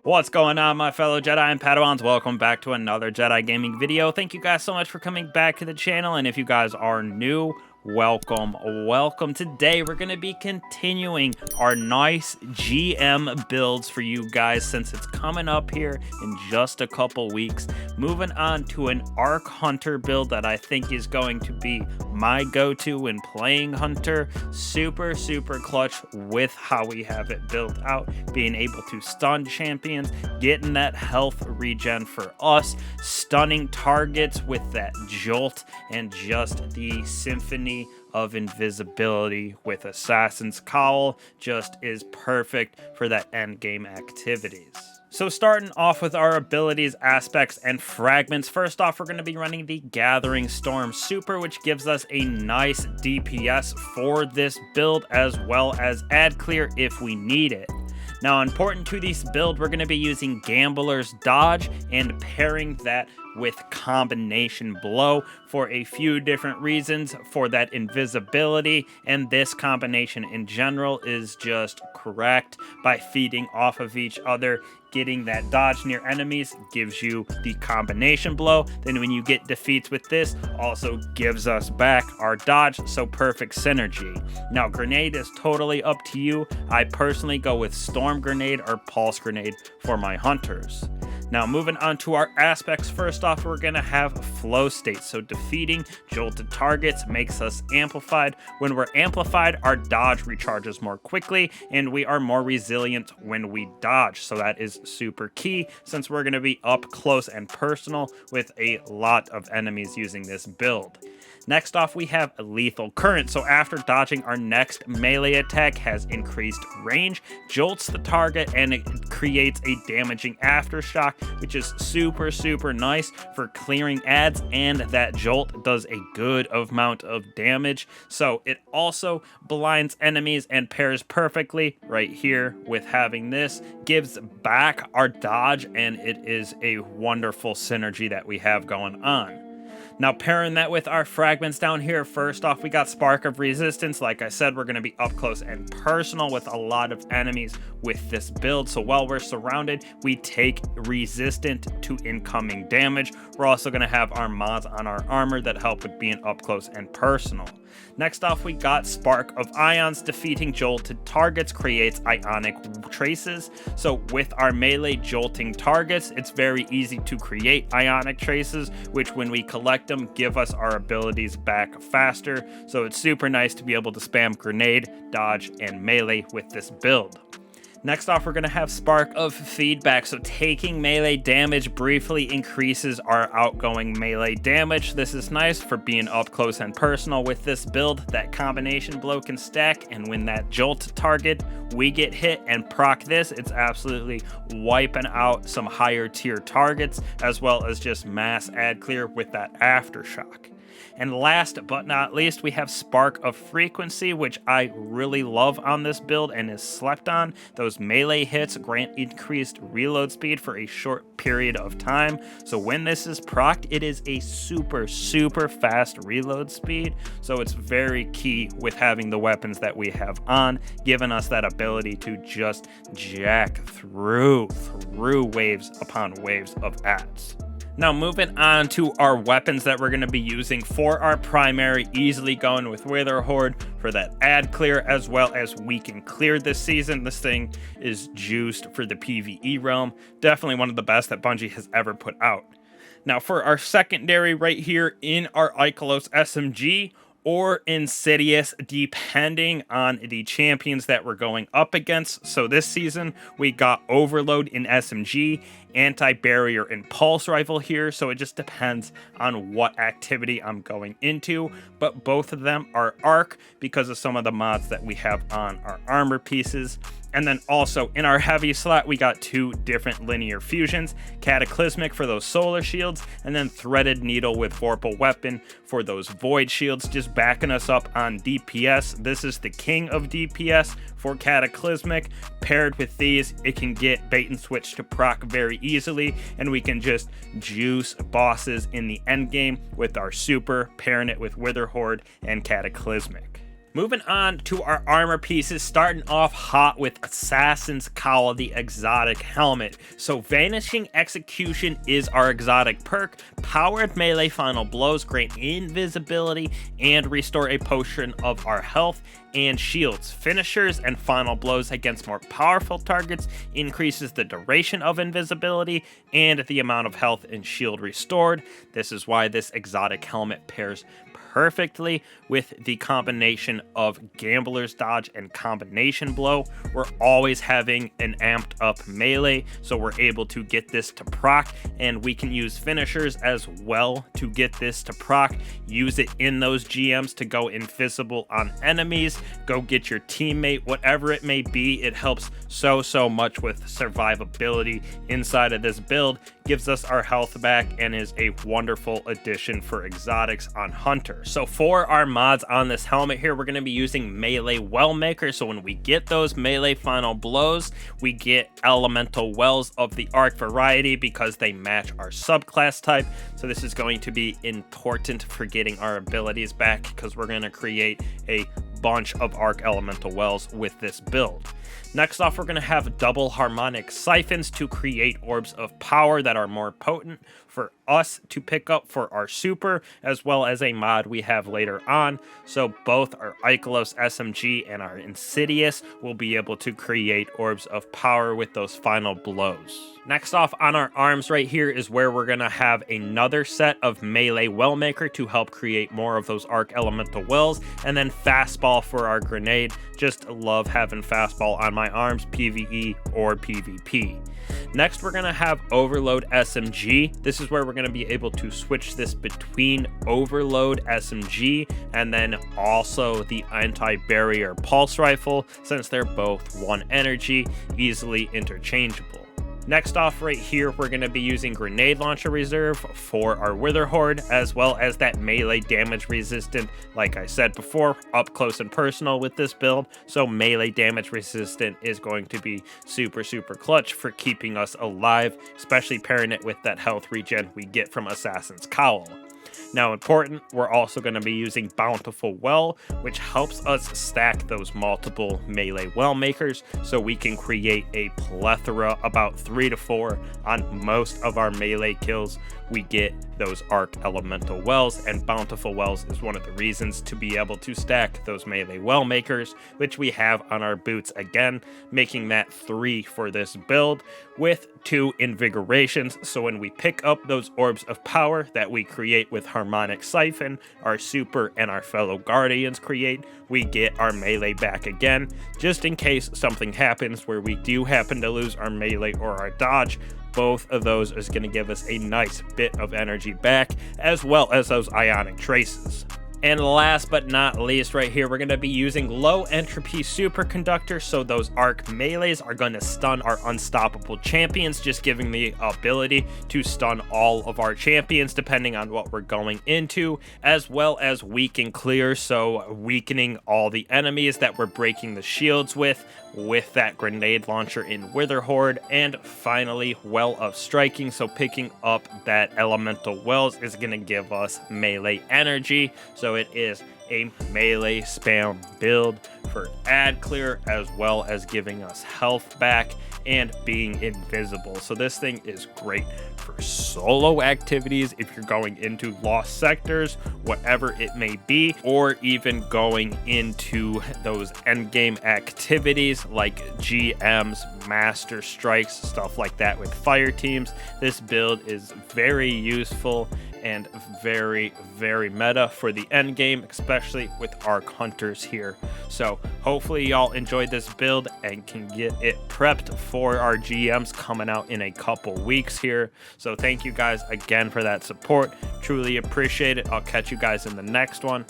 What's going on, my fellow Jedi and Padawans? Welcome back to another Jedi gaming video. Thank you guys so much for coming back to the channel, and if you guys are new, welcome. Today we're going to be continuing our nice GM builds for you guys since it's coming up here in just a couple weeks. Moving on to an Arc Hunter build that I think is going to be my go-to when playing Hunter. Super clutch with how we have it built out, being able to stun champions, getting that health regen for us, stunning targets with that jolt, and just the symphony of invisibility with Assassin's Cowl just is perfect for that end game activities. So starting off with our abilities, aspects, and fragments, first off we're going to be running the Gathering Storm Super, which gives us a nice DPS for this build, as well as ad clear if we need it. Now, important to this build, we're going to be using Gambler's Dodge and pairing that with Combination Blow for a few different reasons. For that invisibility, and this combination in general is just correct by feeding off of each other. Getting that dodge near enemies gives you the combination blow. Then when you get defeats with this, also gives us back our dodge, so perfect synergy. Now, grenade is totally up to you. I personally go with Storm Grenade or Pulse Grenade for my hunters. Now, moving on to our aspects, first off, we're going to have flow state. So defeating jolted targets makes us amplified. When we're amplified, our dodge recharges more quickly, and we are more resilient when we dodge. So that is super key, since we're going to be up close and personal with a lot of enemies using this build. Next off, we have Lethal Current. So after dodging, our next melee attack has increased range, jolts the target, and it creates a damaging aftershock, which is super nice for clearing ads, and that jolt does a good amount of damage. So it also blinds enemies and pairs perfectly right here with having this. Gives back our dodge, and it is a wonderful synergy that we have going on. Now, pairing that with our fragments down here, first off, we got Spark of Resistance. Like I said, we're going to be up close and personal with a lot of enemies with this build. So while we're surrounded, we take resistant to incoming damage. We're also going to have our mods on our armor that help with being up close and personal. Next off, we got Spark of Ions. Defeating jolted targets creates ionic traces. So with our melee jolting targets, it's very easy to create ionic traces, which when we collect them, give us our abilities back faster. So it's super nice to be able to spam grenade, dodge, and melee with this build. Next off, we're going to have Spark of Feedback. So taking melee damage briefly increases our outgoing melee damage. This is nice for being up close and personal with this build. That combination blow can stack, and when that jolt target, we get hit and proc this, it's absolutely wiping out some higher tier targets, as well as just mass ad clear with that aftershock. And last but not least, we have Spark of Frequency, which I really love on this build and is slept on. Those melee hits grant increased reload speed for a short period of time. So when this is procced, it is a super fast reload speed. So it's very key with having the weapons that we have on, giving us that ability to just jack through waves upon waves of ads. Now, moving on to our weapons that we're going to be using for our primary, easily going with Wither Horde for that ad clear, as well as weaken clear this season. This thing is juiced for the PvE realm. Definitely one of the best that Bungie has ever put out. Now, for our secondary right here in our Ikelos SMG, or Insidious, depending on the champions that we're going up against. So this season, we got Overload in SMG, Anti-Barrier and Pulse Rifle here, so it just depends on what activity I'm going into, but both of them are Arc because of some of the mods that we have on our armor pieces. And then also in our heavy slot, we got two different linear fusions, Cataclysmic for those solar shields, and then Threaded Needle with Vorpal Weapon for those void shields, just backing us up on DPS. This is the king of DPS for Cataclysmic. Paired with these, it can get bait and switch to proc very easily, and we can just juice bosses in the end game with our super, pairing it with Wither Horde and Cataclysmic. Moving on to our armor pieces, starting off hot with Assassin's Cowl, the exotic helmet. So Vanishing Execution is our exotic perk. Powered melee final blows grant invisibility and restore a portion of our health and shields. Finishers and final blows against more powerful targets increases the duration of invisibility and the amount of health and shield restored. This is why this exotic helmet pairs perfectly with the combination of Gambler's Dodge and Combination Blow. We're always having an amped up melee, so we're able to get this to proc, and we can use finishers as well to get this to proc. Use it in those GMs to go invisible on enemies, go get your teammate, whatever it may be. It helps so much with survivability inside of this build, gives us our health back, and is a wonderful addition for exotics on Hunter. So for our mods on this helmet here, we're going to be using Melee Wellmaker. So when we get those melee final blows, we get Elemental Wells of the Arc variety because they match our subclass type. So this is going to be important for getting our abilities back, because we're going to create a bunch of Arc Elemental Wells with this build. Next off, we're going to have double harmonic siphons to create orbs of power that are more potent for us to pick up for our super, as well as a mod we have later on. So both our Ikelos SMG and our Insidious will be able to create orbs of power with those final blows. Next off on our arms right here is where we're going to have another set of Melee Wellmaker to help create more of those Arc Elemental Wells, and then Fastball for our grenade. Just love having Fastball on my arms, PvE or PvP. Next, we're going to have Overload SMG. This is where we're going to be able to switch this between Overload SMG and then also the Anti-Barrier Pulse Rifle, since they're both 1 energy, easily interchangeable. Next off right here, we're going to be using Grenade Launcher Reserve for our Wither Horde, as well as that melee damage resistant, like I said before, up close and personal with this build. So melee damage resistant is going to be super clutch for keeping us alive, especially pairing it with that health regen we get from Assassin's Cowl. Now important, we're also going to be using Bountiful Well, which helps us stack those multiple melee well makers so we can create a plethora, about 3 to 4 on most of our melee kills. We get those Arc Elemental Wells, and Bountiful Wells is one of the reasons to be able to stack those melee well makers, which we have on our boots again, making that 3 for this build with 2 invigorations. So when we pick up those orbs of power that we create with Harmonic Siphon, our super and our fellow guardians create, we get our melee back again, just in case something happens where we do happen to lose our melee or our dodge. Both of those is going to give us a nice bit of energy back, as well as those ionic traces. And last but not least, right here, we're going to be using low entropy superconductor. So those arc melees are going to stun our unstoppable champions, just giving the ability to stun all of our champions depending on what we're going into, as well as weaken clear. So weakening all the enemies that we're breaking the shields with that grenade launcher in Wither Horde. And finally, Well of Striking. So picking up that Elemental Wells is going to give us melee energy. So it is a melee spam build for ad clear, as well as giving us health back and being invisible. So this thing is great for solo activities if you're going into lost sectors, whatever it may be, or even going into those endgame activities like GMs, master strikes, stuff like that with fire teams. This build is very useful and very meta for the end game, especially with Arc Hunters here. So hopefully y'all enjoyed this build and can get it prepped for our GMs coming out in a couple weeks here. So thank you guys again for that support. Truly appreciate it. I'll catch you guys in the next one.